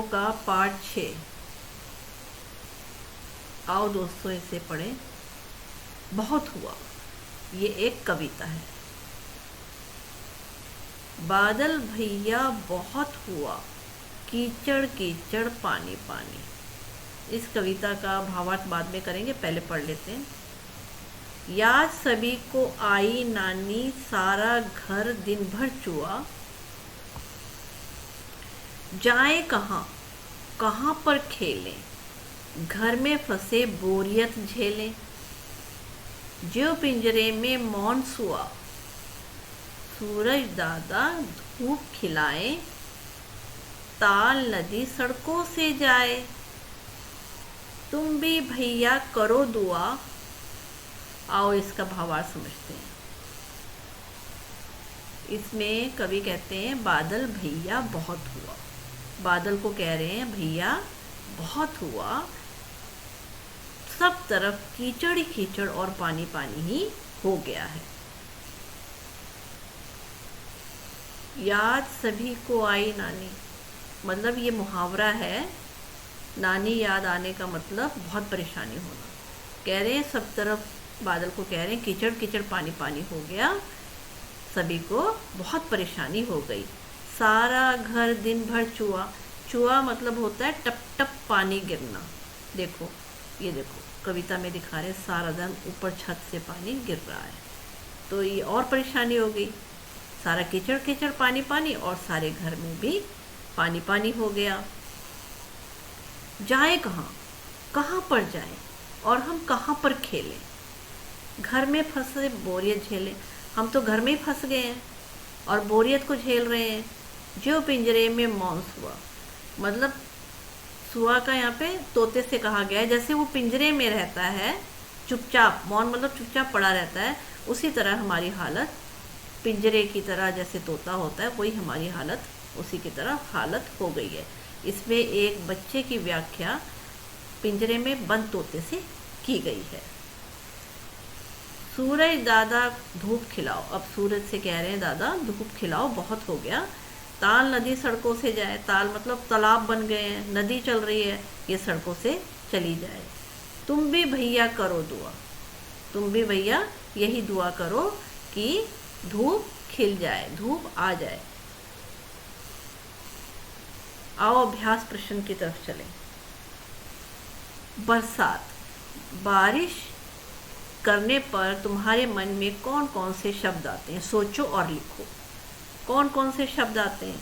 का पार्ट 6। आओ दोस्तों इसे पढ़ें। बहुत हुआ, ये एक कविता है। बादल भैया बहुत हुआ, कीचड़ कीचड़ पानी पानी। इस कविता का भावार्थ बाद में करेंगे, पहले पढ़ लेते हैं। याद सभी को आई नानी, सारा घर दिन भर चुआ। जाए कहाँ कहाँ पर खेलें, घर में फंसे बोरियत झेलें। जो पिंजरे में मौन सुआ, सूरज दादा धूप खिलाए। ताल नदी सड़कों से जाए, तुम भी भैया करो दुआ। आओ इसका भावार्थ समझते हैं। इसमें कवि कहते हैं बादल भैया बहुत हुआ। बादल को कह रहे हैं भैया बहुत हुआ, सब तरफ कीचड़ ही कीचड़ और पानी पानी ही हो गया है। याद सभी को आई नानी, मतलब ये मुहावरा है। नानी याद आने का मतलब बहुत परेशानी होना। कह रहे हैं सब तरफ, बादल को कह रहे हैं कीचड़ कीचड़ पानी पानी हो गया, सभी को बहुत परेशानी हो गई। सारा घर दिन भर चुआ। चुआ मतलब होता है टप टप पानी गिरना। देखो, ये देखो कविता में दिखा रहे सारा दिन ऊपर छत से पानी गिर रहा है, तो ये और परेशानी हो गई। सारा कीचड़ कीचड़ पानी पानी और सारे घर में भी पानी पानी हो गया। जाए कहाँ, कहाँ पर जाए और हम कहाँ पर खेलें। घर में फंसे बोरियत झेलें, हम तो घर में ही फंस गए हैं और बोरियत को झेल रहे हैं। जो पिंजरे में मौन सुआ, मतलब सुआ का यहाँ पे तोते से कहा गया है। जैसे वो पिंजरे में रहता है चुपचाप, मौन मतलब चुपचाप पड़ा रहता है, उसी तरह हमारी हालत पिंजरे की तरह, जैसे तोता होता है वही हमारी हालत उसी की तरह हालत हो गई है। इसमें एक बच्चे की व्याख्या पिंजरे में बंद तोते से की गई है। सूरज दादा धूप खिलाओ, अब सूरज से कह रहे हैं दादा धूप खिलाओ, बहुत हो गया। ताल नदी सड़कों से जाए, ताल मतलब तालाब बन गए हैं, नदी चल रही है, ये सड़कों से चली जाए। तुम भी भैया करो दुआ, तुम भी भैया यही दुआ करो कि धूप खिल जाए, धूप आ जाए। आओ अभ्यास प्रश्न की तरफ चलें। बरसात, बारिश करने पर तुम्हारे मन में कौन कौन से शब्द आते हैं, सोचो और लिखो। कौन कौन से शब्द आते हैं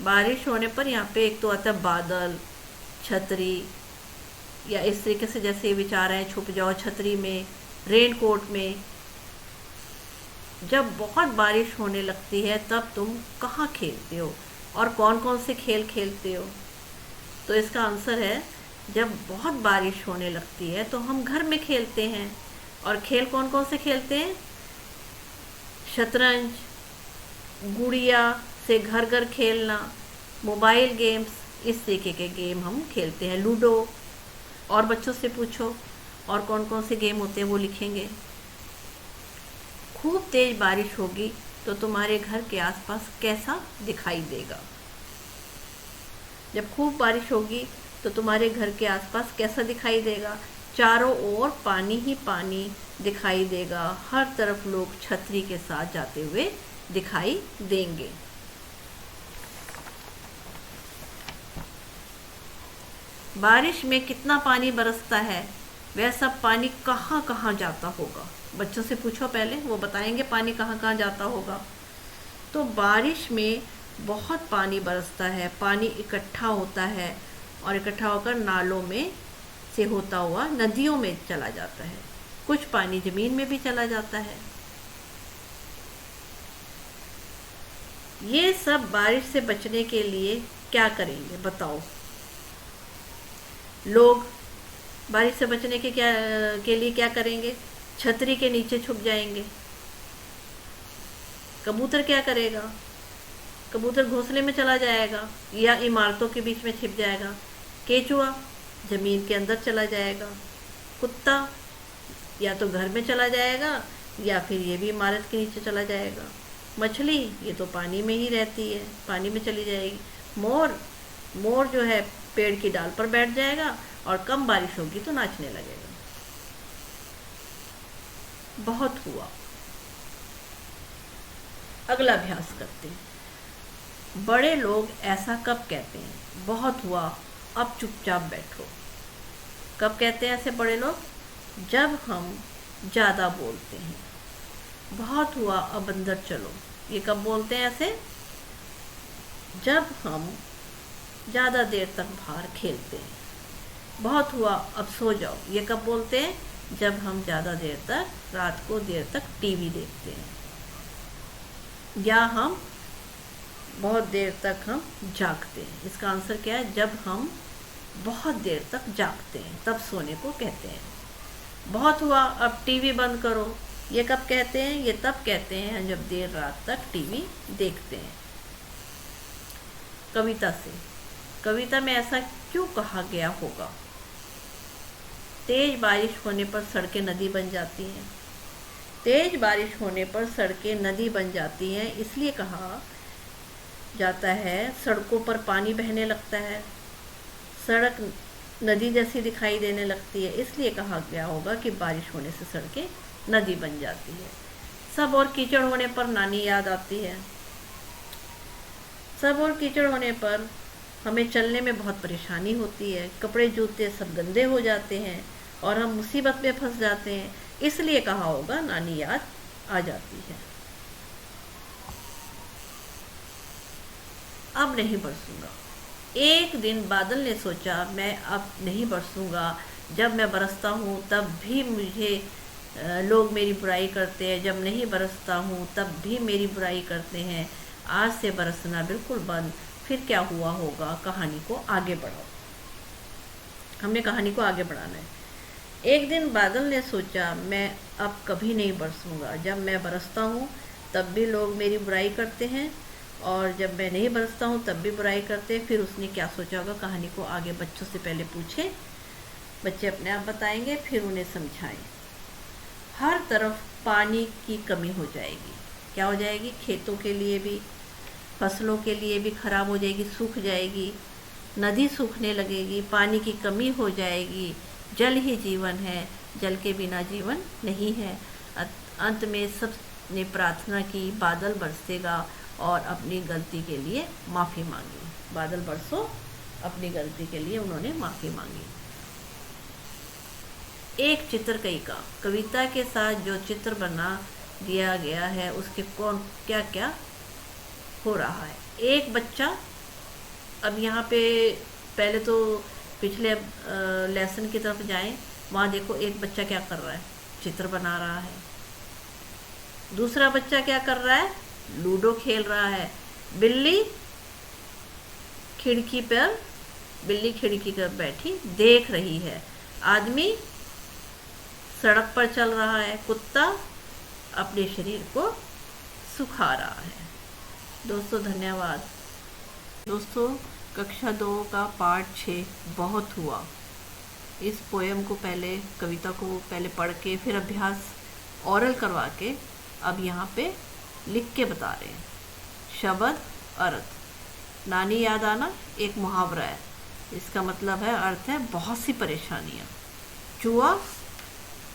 बारिश होने पर? यहाँ पे एक तो आता है बादल, छतरी, या इस तरीके से जैसे विचार है छुप जाओ छतरी में, रेनकोट में। जब बहुत बारिश होने लगती है तब तुम कहाँ खेलते हो और कौन कौन से खेल खेलते हो? तो इसका आंसर है जब बहुत बारिश होने लगती है तो हम घर में खेलते हैं। और खेल कौन कौन से खेलते हैं? शतरंज, गुड़िया से घर घर खेलना, मोबाइल गेम्स, इस तरीके के गेम हम खेलते हैं। लूडो। और बच्चों से पूछो और कौन कौन से गेम होते हैं, वो लिखेंगे। खूब तेज बारिश होगी तो तुम्हारे घर के आसपास कैसा दिखाई देगा? जब खूब बारिश होगी तो तुम्हारे घर के आसपास कैसा दिखाई देगा? चारों ओर पानी ही पानी दिखाई देगा, हर तरफ लोग छतरी के साथ जाते हुए दिखाई देंगे। बारिश में कितना पानी बरसता है, वह सब पानी कहाँ कहाँ जाता होगा? बच्चों से पूछो पहले, वो बताएंगे पानी कहाँ कहाँ जाता होगा। तो बारिश में बहुत पानी बरसता है, पानी इकट्ठा होता है और इकट्ठा होकर नालों में से होता हुआ नदियों में चला जाता है। कुछ पानी जमीन में भी चला जाता है। ये सब बारिश से बचने के लिए क्या करेंगे बताओ? लोग बारिश से बचने के लिए क्या करेंगे? छतरी के नीचे छुप जाएंगे। कबूतर क्या करेगा? कबूतर घोंसले में चला जाएगा या इमारतों के बीच में छिप जाएगा। केचुआ जमीन के अंदर चला जाएगा। कुत्ता या तो घर में चला जाएगा या फिर ये भी इमारत के नीचे चला जाएगा। मछली ये तो पानी में ही रहती है, पानी में चली जाएगी। मोर मोर जो है पेड़ की डाल पर बैठ जाएगा और कम बारिश होगी तो नाचने लगेगा। बहुत हुआ। अगला अभ्यास करते हैं। बड़े लोग ऐसा कब कहते हैं? बहुत हुआ, अब चुपचाप बैठो। कब कहते हैं ऐसे बड़े लोग? जब हम ज़्यादा बोलते हैं। बहुत हुआ, अब अंदर चलो। ये कब बोलते हैं ऐसे? जब हम ज़्यादा देर तक बाहर खेलते हैं। बहुत हुआ, अब सो जाओ। ये कब बोलते हैं? जब हम ज़्यादा देर तक, रात को देर तक टीवी देखते हैं। या हम बहुत देर तक हम जागते हैं। इसका आंसर क्या है? जब हम बहुत देर तक जागते हैं तब सोने को कहते हैं। बहुत हुआ, अब टीवी बंद करो। ये कब कहते हैं? ये तब कहते हैं जब देर रात तक टीवी देखते हैं। कविता से। कविता में ऐसा क्यों कहा गया होगा? तेज बारिश होने पर सड़कें नदी बन जाती हैं। तेज बारिश होने पर सड़कें नदी बन जाती हैं इसलिए कहा जाता है। सड़कों पर पानी बहने लगता है, सड़क नदी जैसी दिखाई देने लगती है, इसलिए कहा गया होगा कि बारिश होने से सड़कें नदी बन जाती है। सब और कीचड़ होने पर नानी याद आती है। सब और कीचड़ होने पर हमें चलने में बहुत परेशानी होती है। कपड़े जूते सब गंदे हो जाते हैं और हम मुसीबत में फंस जाते हैं, इसलिए कहा होगा नानी याद आ जाती है। अब नहीं बरसूंगा। एक दिन बादल ने सोचा मैं अब नहीं बरसूंगा। जब मैं बरसता हूँ तब भी मुझे लोग मेरी बुराई करते हैं, जब नहीं बरसता हूँ तब भी मेरी बुराई करते हैं। आज से बरसना बिल्कुल बंद, फिर क्या हुआ होगा? कहानी को आगे बढ़ाओ। हमने कहानी को आगे बढ़ाना है। एक दिन बादल ने सोचा मैं अब कभी नहीं बरसूंगा। जब मैं बरसता हूँ तब भी लोग मेरी बुराई करते हैं और जब मैं नहीं बरसता हूँ तब भी बुराई करते हैं। फिर उसने क्या सोचा होगा? कहानी को आगे बच्चों से पहले पूछे। बच्चे अपने आप बताएंगे, फिर उन्हें समझाएं। हर तरफ पानी की कमी हो जाएगी। क्या हो जाएगी? खेतों के लिए भी, फसलों के लिए भी खराब हो जाएगी, सूख जाएगी। नदी सूखने लगेगी, पानी की कमी हो जाएगी। जल ही जीवन है, जल के बिना जीवन नहीं है। अंत में सब ने प्रार्थना की बादल बरसेगा और अपनी गलती के लिए माफ़ी मांगी। बादल बरसो, अपनी गलती के लिए उन्होंने माफ़ी मांगी। एक चित्रकई का कविता के साथ जो चित्र बना दिया गया है उसके कौन क्या क्या हो रहा है। एक बच्चा, अब यहाँ पे पहले तो पिछले लेसन की तरफ जाएं। वहाँ देखो एक बच्चा क्या कर रहा है? चित्र बना रहा है। दूसरा बच्चा क्या कर रहा है? लूडो खेल रहा है। बिल्ली खिड़की पर बैठी देख रही है। आदमी सड़क पर चल रहा है। कुत्ता अपने शरीर को सुखा रहा है। दोस्तों धन्यवाद। दोस्तों कक्षा 2 का पाठ 6 बहुत हुआ। इस पोएम को पहले, कविता को पहले पढ़ के फिर अभ्यास ओरल करवा के अब यहाँ पे लिख के बता रहे हैं। शब्द अर्थ। नानी याद आना एक मुहावरा है। इसका मतलब है, अर्थ है बहुत सी परेशानियाँ। चूहा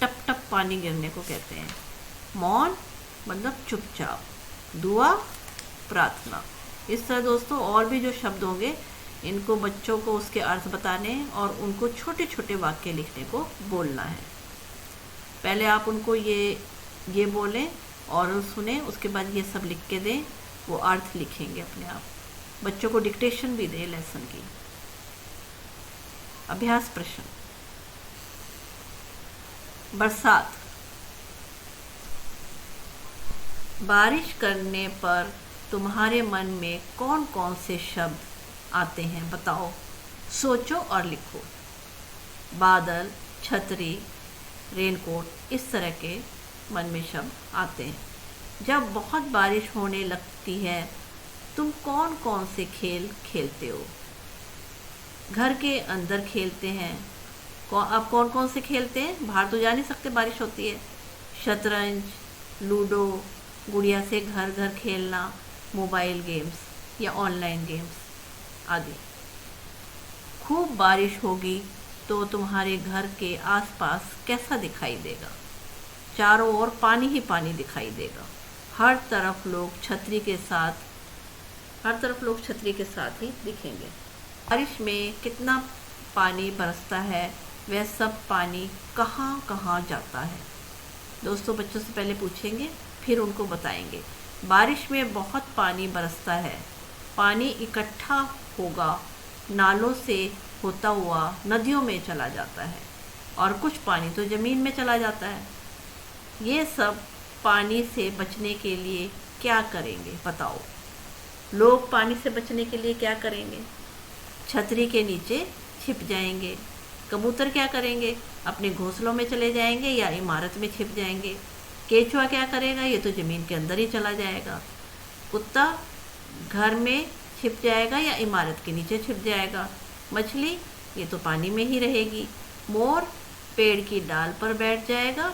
टप टप पानी गिरने को कहते हैं। मौन मतलब चुपचाप। दुआ प्रार्थना। इस तरह दोस्तों और भी जो शब्द होंगे इनको बच्चों को उसके अर्थ बताने और उनको छोटे छोटे वाक्य लिखने को बोलना है। पहले आप उनको ये बोलें और सुने, उसके बाद ये सब लिख के दें। वो अर्थ लिखेंगे अपने आप। बच्चों को डिक्टेशन भी दें लेसन की। अभ्यास प्रश्न। बरसात। बारिश करने पर तुम्हारे मन में कौन कौन से शब्द आते हैं बताओ। सोचो और लिखो। बादल, छतरी, रेनकोट, इस तरह के मन में शब्द आते हैं। जब बहुत बारिश होने लगती है तुम कौन कौन से खेल खेलते हो? घर के अंदर खेलते हैं। आप कौन कौन से खेलते हैं? बाहर तो जा नहीं सकते, बारिश होती है। शतरंज, लूडो, गुड़िया से घर घर खेलना, मोबाइल गेम्स या ऑनलाइन गेम्स आदि। खूब बारिश होगी तो तुम्हारे घर के आसपास कैसा दिखाई देगा? चारों ओर पानी ही पानी दिखाई देगा। हर तरफ लोग छतरी के साथ ही दिखेंगे। बारिश में कितना पानी बरसता है, वह सब पानी कहाँ कहाँ जाता है? दोस्तों बच्चों से पहले पूछेंगे, फिर उनको बताएंगे। बारिश में बहुत पानी बरसता है। पानी इकट्ठा होगा, नालों से होता हुआ नदियों में चला जाता है और कुछ पानी तो ज़मीन में चला जाता है। ये सब पानी से बचने के लिए क्या करेंगे बताओ? लोग पानी से बचने के लिए क्या करेंगे? छतरी के नीचे छिप जाएंगे। कबूतर क्या करेंगे? अपने घोंसलों में चले जाएंगे या इमारत में छिप जाएंगे। केचुआ क्या करेगा? ये तो ज़मीन के अंदर ही चला जाएगा। कुत्ता घर में छिप जाएगा या इमारत के नीचे छिप जाएगा। मछली ये तो पानी में ही रहेगी। मोर पेड़ की डाल पर बैठ जाएगा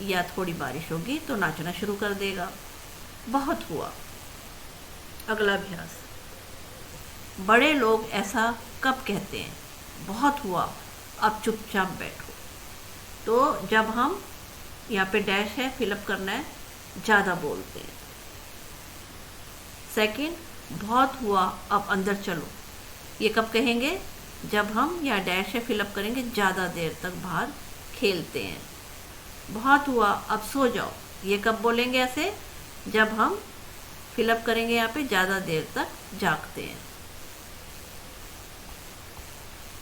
या थोड़ी बारिश होगी तो नाचना शुरू कर देगा। बहुत हुआ। अगला अभ्यास। बड़े लोग ऐसा कब कहते हैं? बहुत हुआ, अब चुपचाप बैठो। तो जब हम, यहाँ पे डैश है, फिलअप करना है, ज़्यादा बोलते हैं। सेकंड, बहुत हुआ, अब अंदर चलो। ये कब कहेंगे? जब हम, या डैश है, फिलअप करेंगे, ज़्यादा देर तक बाहर खेलते हैं। बहुत हुआ, अब सो जाओ। ये कब बोलेंगे ऐसे? जब हम फिलअप करेंगे, यहाँ पे ज़्यादा देर तक जागते हैं।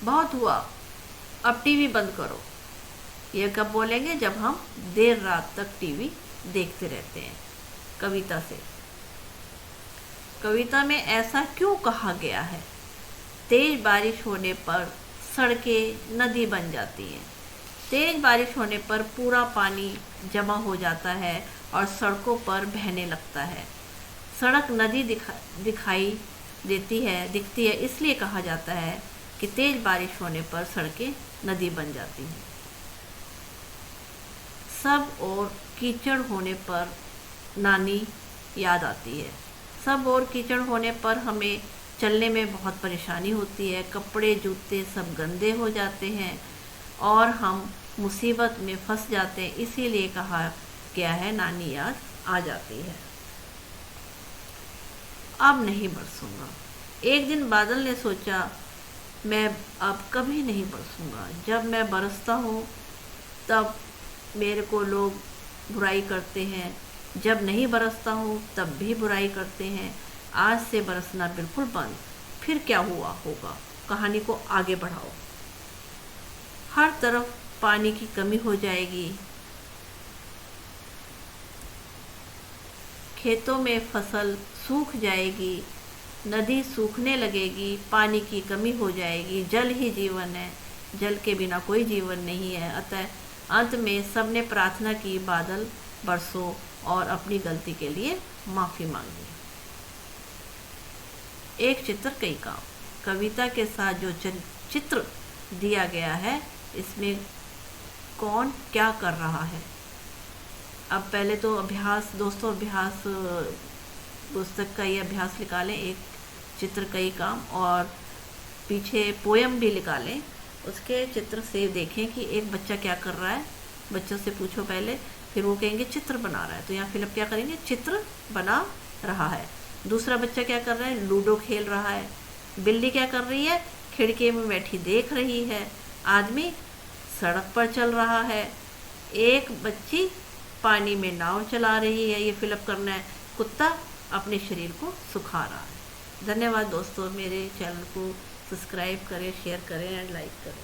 बहुत हुआ, अब टीवी बंद करो। ये कब बोलेंगे? जब हम देर रात तक टीवी देखते रहते हैं। कविता से। कविता में ऐसा क्यों कहा गया है? तेज बारिश होने पर सड़कें नदी बन जाती हैं। तेज बारिश होने पर पूरा पानी जमा हो जाता है और सड़कों पर बहने लगता है। सड़क नदी दिखाई दिखती है, इसलिए कहा जाता है कि तेज बारिश होने पर सड़कें नदी बन जाती हैं। सब और कीचड़ होने पर नानी याद आती है। सब और कीचड़ होने पर हमें चलने में बहुत परेशानी होती है। कपड़े जूते सब गंदे हो जाते हैं और हम मुसीबत में फंस जाते हैं। इसीलिए कहा गया है नानी याद आ जाती है। अब नहीं बरसूंगा। एक दिन बादल ने सोचा, मैं अब कभी नहीं बरसूंगा। जब मैं बरसता हूँ तब मेरे को लोग बुराई करते हैं, जब नहीं बरसता हूँ तब भी बुराई करते हैं। आज से बरसना बिल्कुल बंद। फिर क्या हुआ होगा? कहानी को आगे बढ़ाओ। हर तरफ पानी की कमी हो जाएगी। खेतों में फसल सूख जाएगी। नदी सूखने लगेगी। पानी की कमी हो जाएगी। जल ही जीवन है, जल के बिना कोई जीवन नहीं है। अतः अंत में सबने प्रार्थना की, बादल बरसो, और अपनी गलती के लिए माफ़ी मांगी। एक चित्र कई काम। कविता के साथ जो चित्र दिया गया है, इसमें कौन क्या कर रहा है? अब पहले तो अभ्यास, दोस्तों अभ्यास पुस्तक का ये अभ्यास निकालें, एक चित्र कई काम, और पीछे पोयम भी निकालें। उसके चित्र से देखें कि एक बच्चा क्या कर रहा है। बच्चों से पूछो पहले, फिर वो कहेंगे चित्र बना रहा है, तो यहाँ फिलअप क्या करेंगे? चित्र बना रहा है। दूसरा बच्चा क्या कर रहा है? लूडो खेल रहा है। बिल्ली क्या कर रही है? खिड़की में बैठी देख रही है। आदमी सड़क पर चल रहा है। एक बच्ची पानी में नाव चला रही है, ये फिलअप करना है। कुत्ता अपने शरीर को सुखा रहा है। धन्यवाद दोस्तों, मेरे चैनल को सब्सक्राइब करें, शेयर करें एंड लाइक करें।